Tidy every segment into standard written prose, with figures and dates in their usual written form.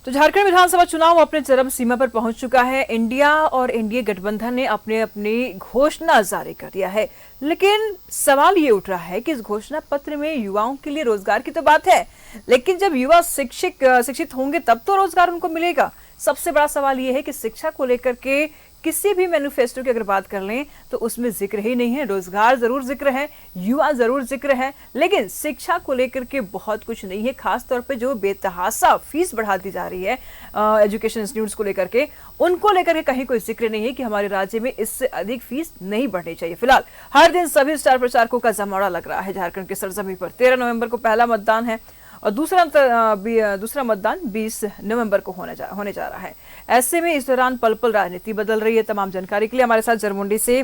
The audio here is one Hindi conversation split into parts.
तो झारखंड विधानसभा चुनाव अपने चरम सीमा पर पहुंच चुका है। इंडिया और एनडीए गठबंधन ने अपनी अपनी घोषणा जारी कर दिया है, लेकिन सवाल ये उठ रहा है कि इस घोषणा पत्र में युवाओं के लिए रोजगार की तो बात है, लेकिन जब युवा शिक्षित होंगे तब तो रोजगार उनको मिलेगा। सबसे बड़ा सवाल ये है कि शिक्षा को लेकर के किसी भी मैनिफेस्टो की अगर बात कर लें तो उसमें जिक्र ही नहीं है। रोजगार जरूर जिक्र है, युवा जरूर जिक्र है, लेकिन शिक्षा को लेकर के बहुत कुछ नहीं है। खास तौर पे जो बेतहासा फीस बढ़ा दी जा रही है एजुकेशन इंस्टीट्यूट्स को लेकर के, उनको लेकर के कहीं कोई जिक्र नहीं है कि हमारे राज्य में इससे अधिक फीस नहीं बढ़नी चाहिए। फिलहाल हर दिन सभी स्टार प्रचारकों का जमावड़ा लग रहा है झारखंड के सरजमी पर। 13 नवंबर को पहला मतदान है और दूसरा मतदान 20 नवंबर को होने जा रहा है। ऐसे में इस दौरान पल पल राजनीति बदल रही है। तमाम जानकारी के लिए हमारे साथ जरमुंडी से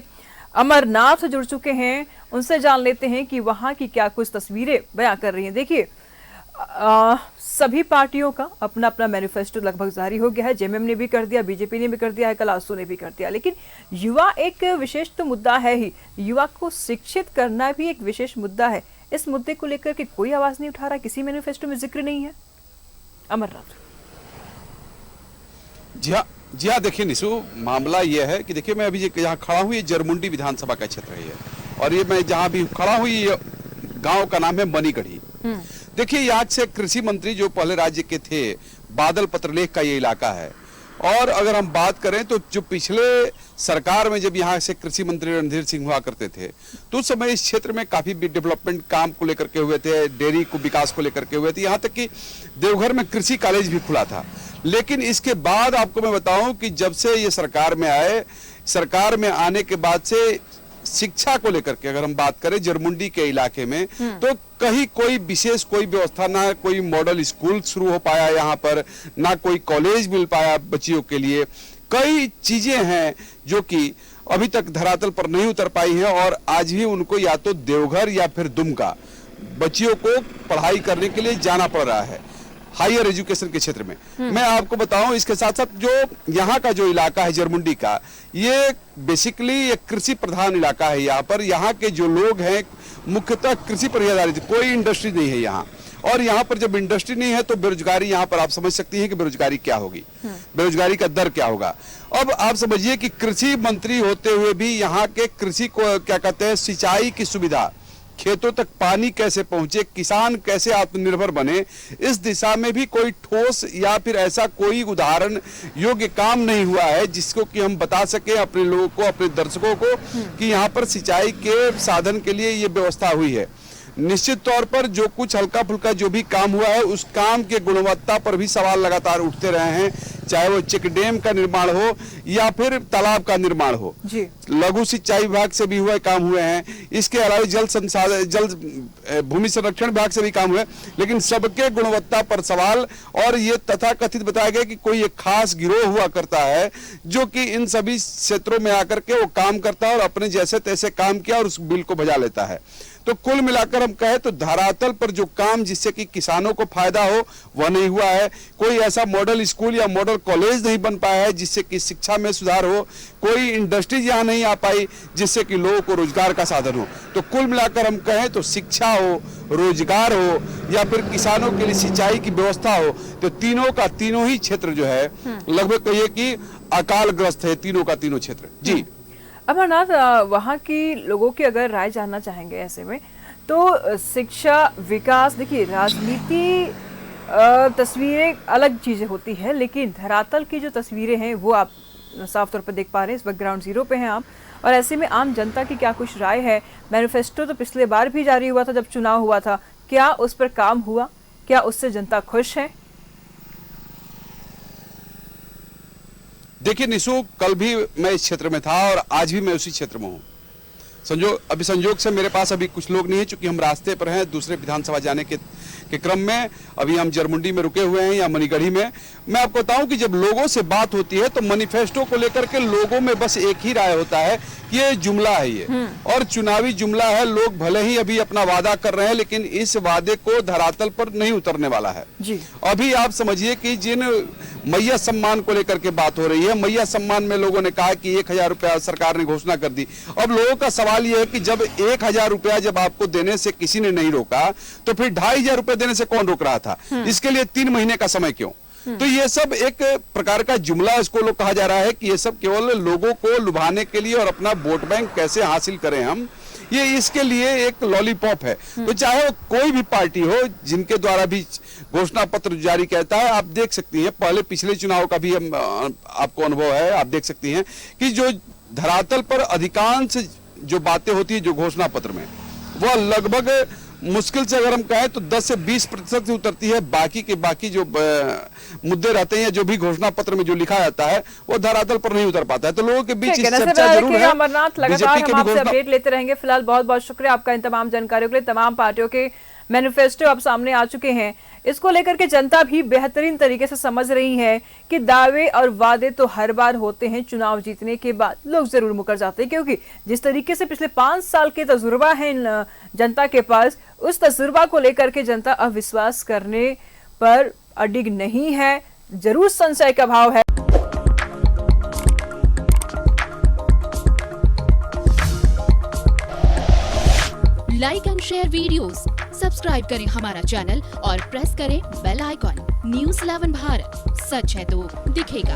अमरनाथ जुड़ चुके हैं, उनसे जान लेते हैं कि वहां की क्या कुछ तस्वीरें बयां कर रही हैं। देखिए, सभी पार्टियों का अपना अपना मैनिफेस्टो लगभग जारी हो गया है। जेएमएम ने भी कर दिया, बीजेपी ने भी कर दिया है, कल आजसू ने भी कर दिया, लेकिन युवा एक विशेष तो मुद्दा है ही। युवा को शिक्षित करना भी एक विशेष मुद्दा है। इस मुद्दे को लेकर के कोई आवाज नहीं उठा रहा, किसी मैनिफेस्टो में जिक्र नहीं है। अमरनाथ जी हाँ, देखिए निशु, मामला यह है कि देखिए मैं अभी यहाँ खड़ा हूँ, ये जरमुंडी विधानसभा का क्षेत्र है और ये मैं जहाँ भी खड़ा हूँ ये गांव का नाम है मनीगढ़ी। देखिए, यहाँ से कृषि मंत्री जो पहले राज्य के थे, बादल पत्रलेख का ये इलाका है। और अगर हम बात करें तो जो पिछले सरकार में जब यहाँ से कृषि मंत्री रणधीर सिंह हुआ करते थे तो उस समय इस क्षेत्र में काफी डेवलपमेंट काम को लेकर के हुए थे, डेयरी को विकास को लेकर के हुए थे, यहाँ तक कि देवघर में कृषि कॉलेज भी खुला था। लेकिन इसके बाद आपको मैं बताऊं कि जब से ये सरकार में आए, सरकार में आने के बाद से शिक्षा को लेकर के अगर हम बात करें जरमुंडी के इलाके में तो कहीं कोई विशेष कोई व्यवस्था, ना कोई मॉडल स्कूल शुरू हो पाया यहाँ पर, ना कोई कॉलेज मिल पाया बच्चियों के लिए। कई चीजें हैं जो कि अभी तक धरातल पर नहीं उतर पाई हैं और आज भी उनको या तो देवघर या फिर दुमका बच्चियों को पढ़ाई करने के लिए जाना पड़ रहा है हायर एजुकेशन के क्षेत्र में। मैं आपको बताऊं, इसके साथ साथ जो यहाँ का जो इलाका है जरमुंडी का, ये बेसिकली एक कृषि प्रधान इलाका है। यहाँ पर यहाँ के जो लोग हैं मुख्यतः कृषि पर आधारित, कोई इंडस्ट्री नहीं है यहाँ। और यहाँ पर जब इंडस्ट्री नहीं है तो बेरोजगारी, यहाँ पर आप समझ सकती हैं कि बेरोजगारी क्या होगी, बेरोजगारी का दर क्या होगा। अब आप समझिए कि कृषि मंत्री होते हुए भी यहाँ के कृषि को क्या कहते हैं, सिंचाई की सुविधा, खेतों तक पानी कैसे पहुंचे, किसान कैसे आत्मनिर्भर बने, इस दिशा में भी कोई ठोस या फिर ऐसा कोई उदाहरण योग्य काम नहीं हुआ है जिसको कि हम बता सके अपने लोगों को, अपने दर्शकों को कि यहाँ पर सिंचाई के साधन के लिए ये व्यवस्था हुई है। निश्चित तौर पर जो कुछ हल्का फुल्का जो भी काम हुआ है उस काम के गुणवत्ता पर भी सवाल लगातार उठते रहे हैं, चाहे वो चेक डैम का निर्माण हो या फिर तालाब का निर्माण हो। लघु सिंचाई विभाग से भी हुए काम हुए हैं, इसके अलावा जल भूमि संरक्षण विभाग से भी काम हुए, लेकिन सबके गुणवत्ता पर सवाल। और ये तथाकथित बताया गया कि कोई एक खास गिरोह हुआ करता है जो कि इन सभी क्षेत्रों में आकर के वो काम करता है और अपने जैसे तैसे काम किया और उस बिल को बजा लेता है। तो कुल मिलाकर हम कहें तो धरातल पर जो काम जिससे कि किसानों को फायदा हो वह नहीं हुआ है। कोई ऐसा मॉडल स्कूल या मॉडल कॉलेज नहीं बन पाया है जिससे कि शिक्षा में सुधार हो, कोई इंडस्ट्रीज यहाँ नहीं आ पाई जिससे कि लोगों को रोजगार का साधन हो। तो कुल मिलाकर हम कहें तो शिक्षा हो, रोजगार हो या फिर किसानों के लिए सिंचाई की व्यवस्था हो, तो तीनों का तीनों ही क्षेत्र जो है लगभग कहिए कि अकालग्रस्त है, तीनों का तीनों क्षेत्र। जी अमरनाथ, वहाँ की लोगों की अगर राय जानना चाहेंगे ऐसे में, तो शिक्षा, विकास, देखिए राजनीति तस्वीरें अलग चीजें होती है, लेकिन धरातल की जो तस्वीरें हैं वो आप साफ तौर पर देख पा रहे हैं। इस वक्त ग्राउंड जीरो पे हैं आप, और ऐसे में आम जनता की क्या कुछ राय है। मैनिफेस्टो तो पिछले बार भी जारी हुआ था जब चुनाव हुआ था, क्या उस पर काम हुआ, क्या उससे जनता खुश है? देखिए निशु, कल भी मैं इस क्षेत्र में था और आज भी मैं उसी क्षेत्र में हूँ। संयोग से मेरे पास अभी कुछ लोग नहीं है, चूंकि हम रास्ते पर हैं दूसरे विधानसभा जाने के क्रम में। अभी हम जरमुंडी में रुके हुए हैं या मनीगढ़ी में। मैं आपको बताऊं कि जब लोगों से बात होती है तो मैनिफेस्टो को लेकर के लोगों में बस एक ही राय होता है कि ये जुमला है, ये और चुनावी जुमला है। लोग भले ही अभी अपना वादा कर रहे हैं लेकिन इस वादे को धरातल पर नहीं उतरने वाला है जी। अभी आप समझिए कि जिन मैया सम्मान को लेकर के बात हो रही है, मैया सम्मान में लोगों ने कहा कि 1000 रुपया सरकार ने घोषणा कर दी। अब लोगों का सवाल यह है कि जब 1000 रुपया जब आपको देने से किसी ने नहीं रोका तो फिर 2500 रुपए देने से कौन रोक रहा था? इसके लिए 3 महीने का समय क्यों? तो ये सब एक प्रकार का जुमला इसको लोग कहा जा रहा है कि ये सब केवल लोगों को लुभाने के लिए और अपना वोट बैंक कैसे हासिल करें हम, ये इसके लिए एक लॉलीपॉप है। तो चाहे वो कोई भी पार्टी हो जिनके द्वारा भी घोषणा पत्र जारी कहता है, आप देख सकती हैं पहले पिछले चुनाव का भी हम आपको अनुभव है, आप देख सकती हैं कि जो धरातल पर अधिकांश जो बातें होती है जो घोषणा पत्र में, वह लगभग मुश्किल से अगर हम कहें तो 10 से 20% से उतरती है। बाकी के बाकी जो मुद्दे रहते हैं, जो भी घोषणा पत्र में जो लिखा जाता है, वो धरातल पर नहीं उतर पाता है। तो लोगों के बीच चर्चा जरूर है। अमरनाथ, लगातार हम आपसे अपडेट लेते रहेंगे। फिलहाल बहुत बहुत शुक्रिया आपका इन तमाम जानकारियों के लिए। तमाम पार्टियों के मैनिफेस्टो अब सामने आ चुके हैं, इसको लेकर के जनता भी बेहतरीन तरीके से समझ रही है कि दावे और वादे तो हर बार होते हैं, चुनाव जीतने के बाद लोग जरूर मुकर जाते हैं, क्योंकि जिस तरीके से पिछले 5 साल के तजुर्बा है इन जनता के पास, उस तजुर्बा को लेकर के जनता अविश्वास करने पर अडिग नहीं है, जरूर संशय का भाव है। Like and share videos, subscribe करें हमारा चैनल और प्रेस करें बेल आइकॉन। न्यूज़ 11 भारत, सच है तो दिखेगा।